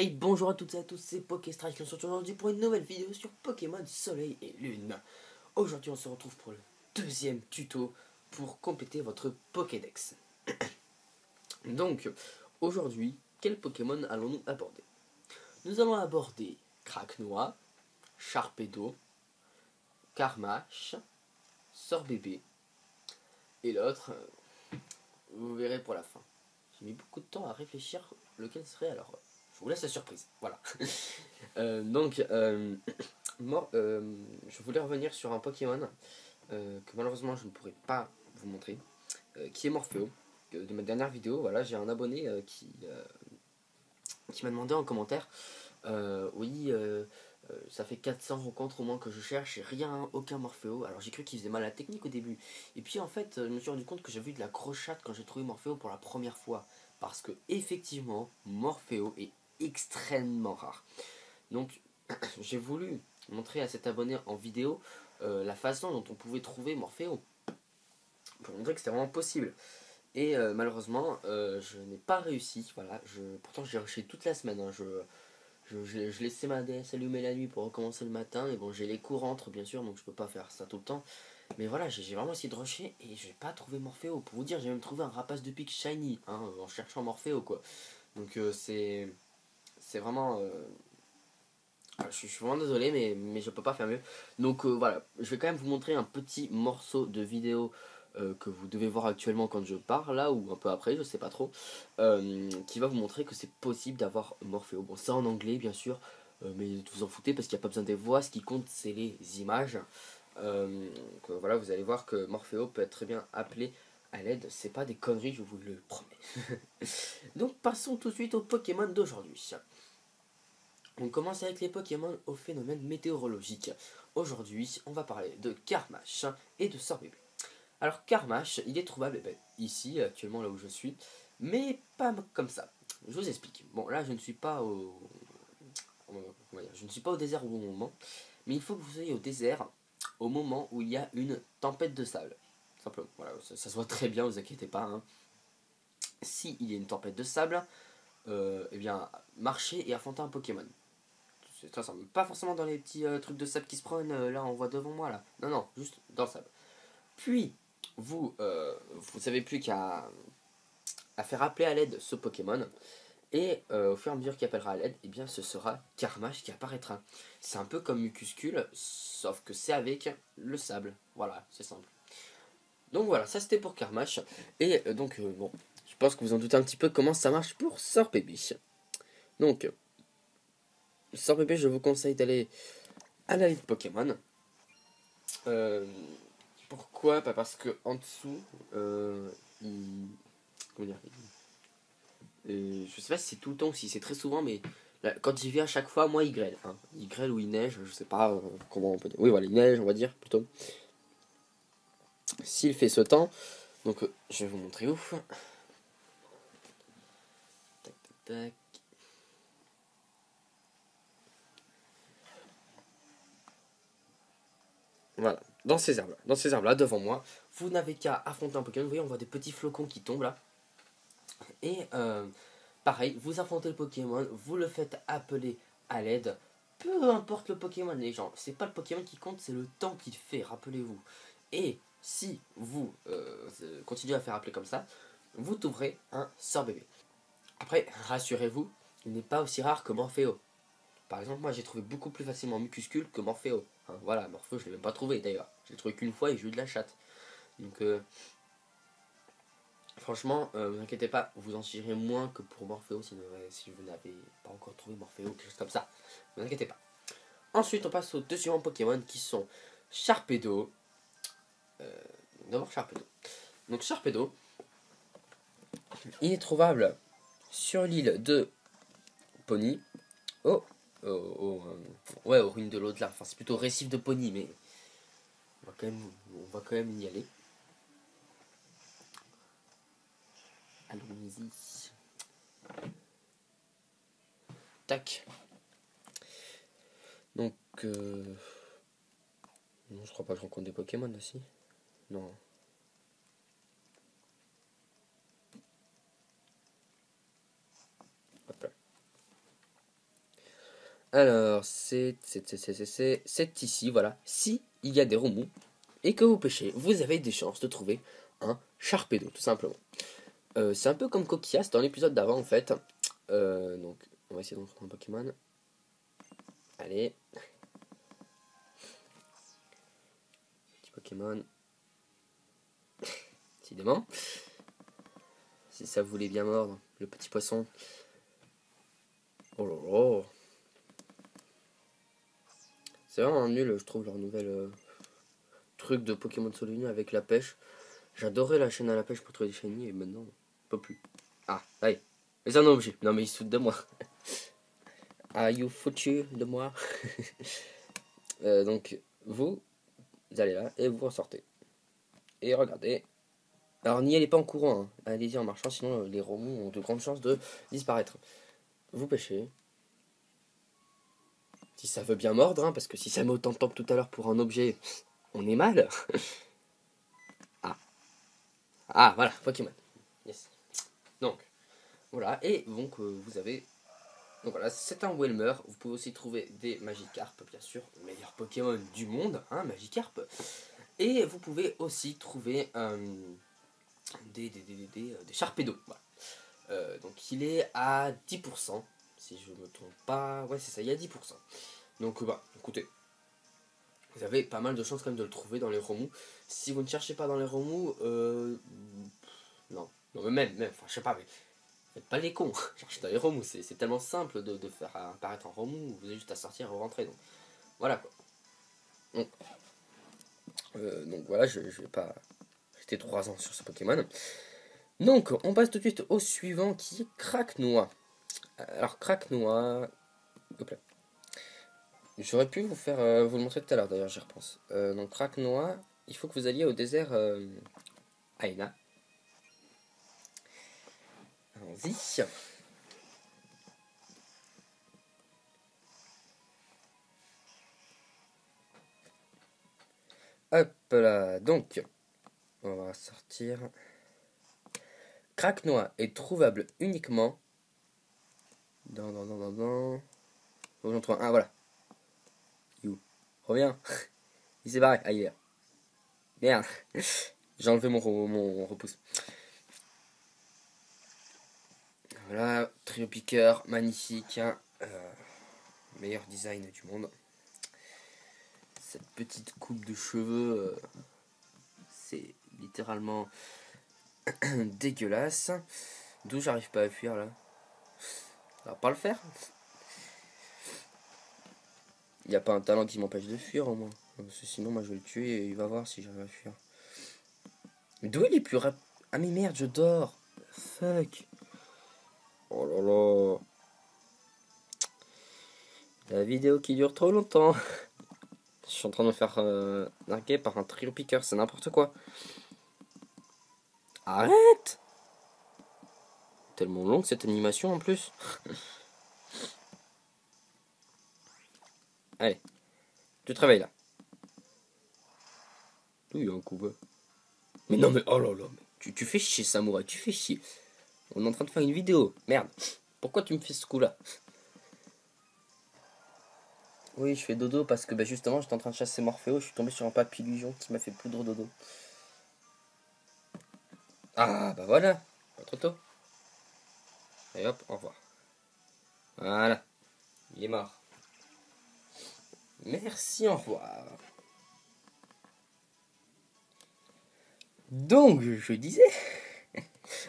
Hey, bonjour à toutes et à tous, c'est Pokéstrike. On se retrouve aujourd'hui pour une nouvelle vidéo sur Pokémon Soleil et Lune. Aujourd'hui, on se retrouve pour le deuxième tuto pour compléter votre Pokédex. Donc, aujourd'hui, quel Pokémon allons-nous aborder? Nous allons aborder Kraknoa, Sharpedo, Karmash, Sorbébé et l'autre, vous verrez pour la fin. J'ai mis beaucoup de temps à réfléchir lequel serait, alors je vous laisse la surprise. Voilà. Je voulais revenir sur un Pokémon que malheureusement je ne pourrai pas vous montrer, qui est Morpheo. De ma dernière vidéo, voilà, j'ai un abonné qui m'a demandé en commentaire, ça fait 400 rencontres au moins que je cherche et aucun Morpheo. Alors j'ai cru qu'il faisait mal à la technique au début. Et puis en fait, je me suis rendu compte que j'avais eu de la crochade quand j'ai trouvé Morpheo pour la première fois. Parce que effectivement, Morpheo est extrêmement rare. Donc j'ai voulu montrer à cet abonné en vidéo la façon dont on pouvait trouver Morpheo. Pour montrer que c'était vraiment possible. Et malheureusement, je n'ai pas réussi. Voilà, pourtant j'ai rushé toute la semaine. Hein. Je laissais ma DS allumée la nuit pour recommencer le matin. Et bon, j'ai les cours entre bien sûr, donc je peux pas faire ça tout le temps. Mais voilà, j'ai vraiment essayé de rusher et j'ai pas trouvé Morpheo. Pour vous dire, j'ai même trouvé un rapace de pique shiny en cherchant Morpheo quoi. Donc c'est vraiment. Je suis vraiment désolé, mais je peux pas faire mieux. Donc voilà, je vais quand même vous montrer un petit morceau de vidéo que vous devez voir actuellement quand je parle, là, ou un peu après, je sais pas trop, qui va vous montrer que c'est possible d'avoir Morpheo. Bon, c'est en anglais, bien sûr, mais vous en foutez parce qu'il n'y a pas besoin des voix, ce qui compte, c'est les images. Voilà, vous allez voir que Morpheo peut être très bien appelé à l'aide, c'est pas des conneries, je vous le promets. Donc passons tout de suite au Pokémon d'aujourd'hui. On commence avec les Pokémon au phénomène météorologique. Aujourd'hui, on va parler de Karmash et de Sorbébé. Alors Karmash, il est trouvable ici, actuellement là où je suis, mais pas comme ça. Je vous explique. Bon, là, je ne suis pas je ne suis pas au désert au bon moment, mais il faut que vous soyez au désert au moment où il y a une tempête de sable. Simplement, voilà, ça se voit très bien, ne vous inquiétez pas. Hein. Si il y a une tempête de sable, eh bien, marchez et affrontez un Pokémon. C'est très simple. Pas forcément dans les petits trucs de sable qui se prennent, là on voit devant moi là. Non, non, juste dans le sable. Puis, vous n'avez plus qu'à faire appeler à l'aide ce Pokémon. Et au fur et à mesure qu'il appellera à l'aide, eh bien ce sera Karmash qui apparaîtra. C'est un peu comme Mucuscule, sauf que c'est avec le sable. Voilà, c'est simple. Donc voilà, ça c'était pour Karmash. Et bon, je pense que vous en doutez un petit peu comment ça marche pour Sorbébé. Donc, Sorbébé, je vous conseille d'aller à la ligue Pokémon. Pourquoi? Pas parce que en dessous, comment dire, je sais pas si c'est tout le temps ou si c'est très souvent, mais là, quand j'y vais à chaque fois, moi il grêle. Hein. Il grêle ou il neige, je sais pas comment on peut dire. Oui, voilà, il neige, on va dire plutôt. S'il fait ce temps, donc je vais vous montrer où. Tac, tac, tac. Voilà, dans ces arbres-là, devant moi, vous n'avez qu'à affronter un Pokémon. Vous voyez, on voit des petits flocons qui tombent là. Et pareil, vous affrontez le Pokémon, vous le faites appeler à l'aide. Peu importe le Pokémon, les gens, c'est pas le Pokémon qui compte, c'est le temps qu'il fait, rappelez-vous. Et si vous continuez à faire appeler comme ça, vous trouverez un Sorbébé. Après, rassurez-vous, il n'est pas aussi rare que Morpheo. Par exemple, moi j'ai trouvé beaucoup plus facilement Mucuscule que Morpheo. Hein, voilà, Morpheo je l'ai même pas trouvé d'ailleurs. Je l'ai trouvé qu'une fois et j'ai eu de la chatte. Donc franchement, vous inquiétez pas, vous en tirez moins que pour Morpheo si vous n'avez pas encore trouvé Morpheo ou quelque chose comme ça. Ne vous inquiétez pas. Ensuite, on passe aux deux suivants Pokémon qui sont Sharpedo. D'abord Sharpedo. Donc Sharpedo, il est trouvable sur l'île de Pony. Aux ruines de l'au-delà. Enfin, c'est plutôt récif de Pony, mais on va quand même y aller. Allons-y. Tac. Donc, non, je crois pas que je rencontre des Pokémon là, si. Non. Hop là. Alors, c'est ici, voilà. Si il y a des remous et que vous pêchez, vous avez des chances de trouver un Sharpedo, tout simplement. C'est un peu comme Coquillas dans l'épisode d'avant, en fait. Donc, on va essayer d'en trouver un Pokémon. Allez. Petit Pokémon. Décidément. Si ça voulait bien mordre, le petit poisson. Oh là là. C'est vraiment nul, je trouve, leur nouvelle truc de Pokémon Soul Lune avec la pêche. J'adorais la chaîne à la pêche pour trouver des shiny et maintenant, pas plus. Ah, allez. Mais c'est un objet. Non, mais il se fout de moi. Ah, you foutu de moi. Donc, vous allez là et vous ressortez. Et regardez. Alors, n'y allez pas en courant. Hein. Allez-y en marchant, sinon les remous ont de grandes chances de disparaître. Vous pêchez. Si ça veut bien mordre, hein, parce que si ça met autant de temps que tout à l'heure pour un objet, on est mal. Ah. Ah, voilà, Pokémon. Yes. Donc, voilà. Et donc, vous avez... Donc voilà, c'est un Welmer. Vous pouvez aussi trouver des Magikarp, bien sûr. Meilleur Pokémon du monde, hein, Magikarp. Et vous pouvez aussi trouver des Sharpedo. Voilà. Donc il est à 10%. Si je me trompe pas. Ouais, c'est ça, il y a 10%. Donc bah, écoutez. Vous avez pas mal de chances quand même de le trouver dans les remous. Si vous ne cherchez pas dans les remous, non. Non, mais même, enfin, je sais pas, mais faites pas les cons. Cherchez dans les remous, c'est tellement simple de faire apparaître en remous. Vous avez juste à sortir et rentrer. Donc voilà quoi. Donc voilà, je vais pas rester 3 ans sur ce Pokémon. Donc on passe tout de suite au suivant qui est Craquenois. Alors Craquenois, hop là. J'aurais pu vous faire vous le montrer tout à l'heure d'ailleurs, j'y repense. Donc Craquenois, il faut que vous alliez au désert Aina. Allons-y. Hop là, donc on va sortir. Craquenois est trouvable uniquement dans. Faut j'en trouve un. Ah voilà. You. Reviens. Il s'est barré. Ah il est là. Merde. J'ai enlevé mon repousse. Voilà, trio piqueur, magnifique. Hein. Meilleur design du monde. Cette petite coupe de cheveux, c'est littéralement dégueulasse. D'où j'arrive pas à fuir là. Ça va pas le faire. Il n'y a pas un talent qui m'empêche de fuir au moins. Parce que sinon moi je vais le tuer et il va voir si j'arrive à fuir. Mais d'où il est plus rapide? Ah mais merde, je dors. Fuck. Oh là là. La vidéo qui dure trop longtemps. Je suis en train de me faire narguer par un trio piqueur, c'est n'importe quoi. Arrête! Tellement longue cette animation en plus. Allez, tu te réveilles là. D'où il y a un coup bas. Mais non mais oh là là, tu fais chier Samouraï, tu fais chier. On est en train de faire une vidéo, merde. Pourquoi tu me fais ce coup là? Oui, je fais dodo parce que bah, justement j'étais en train de chasser Morphéo, je suis tombé sur un papillusion qui m'a fait poudre dodo. Ah bah voilà, pas trop tôt. Et hop, au revoir. Voilà, il est mort. Merci, au revoir. Donc, je disais,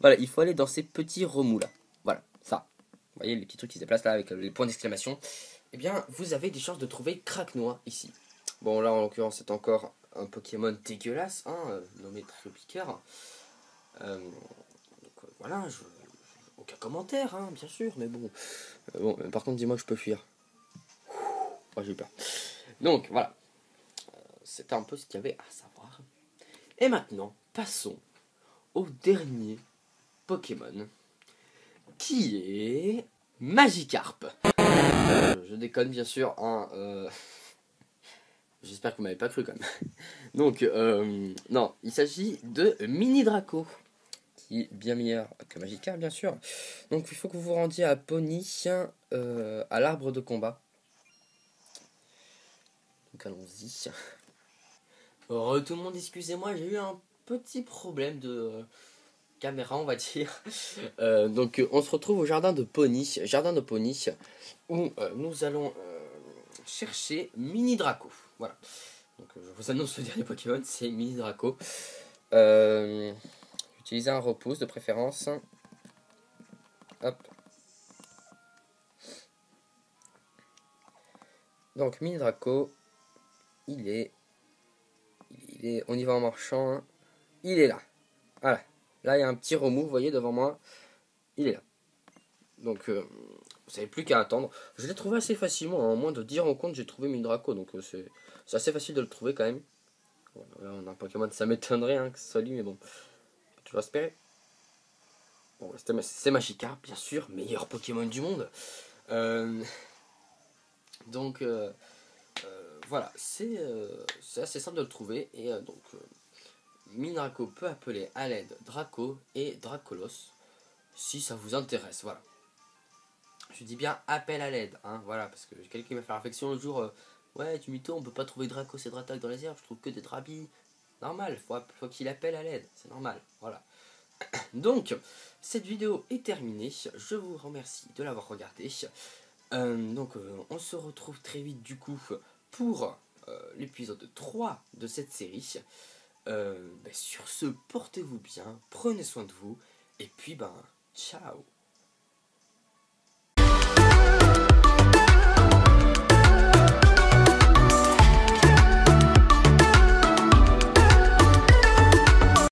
voilà, il faut aller dans ces petits remous là. Voilà, ça. Vous voyez les petits trucs qui se déplacent là avec les points d'exclamation. Eh bien, vous avez des chances de trouver Craquenois ici. Bon, là en l'occurrence, c'est encore un Pokémon dégueulasse, hein, nommé Triopicaire. Voilà, aucun commentaire, hein, bien sûr, mais bon. Par contre, dis-moi que je peux fuir. Oh, j'ai eu peur. Donc, voilà. C'était un peu ce qu'il y avait à savoir. Et maintenant, passons au dernier Pokémon, qui est Magikarp. Je déconne bien sûr, hein, j'espère que vous m'avez pas cru quand même. Donc, non, il s'agit de Mini Draco, qui est bien meilleur que Magikarp bien sûr. Donc il faut que vous vous rendiez à Pony, à l'arbre de combat. Donc allons-y. Tout le monde, excusez-moi, j'ai eu un petit problème de caméra, on va dire. Donc on se retrouve au jardin de Pony, où nous allons chercher Mini Draco. Voilà. Donc je vous annonce le dernier Pokémon, c'est Mini Draco. Utilisez un repousse de préférence. Hop. Donc Mini Draco, il est, on y va en marchant. Hein. Il est là. Voilà. Là il y a un petit remous, vous voyez devant moi. Il est là. Donc vous n'avez plus qu'à attendre. Je l'ai trouvé assez facilement. En moins de 10 rencontres, j'ai trouvé Mini Draco. Donc c'est assez facile de le trouver quand même. Bon, là on a un Pokémon, ça m'étonnerait hein, que ce soit lui, mais bon. On peut toujours espérer. Bon, c'est Magikarp, bien sûr, meilleur Pokémon du monde. Donc voilà, c'est assez simple de le trouver. Et donc Minraco peut appeler à l'aide Draco et Dracolos si ça vous intéresse. Voilà. Je dis bien appel à l'aide, hein, voilà, parce que quelqu'un m'a fait réflexion le jour. Ouais, tu mytho, on peut pas trouver Draco et Dratak dans les herbes, je trouve que des drabis. Normal, faut qu'il appelle à l'aide, c'est normal, voilà. Donc, cette vidéo est terminée, je vous remercie de l'avoir regardée. On se retrouve très vite du coup pour l'épisode 3 de cette série. Sur ce, portez-vous bien, prenez soin de vous, et puis ciao.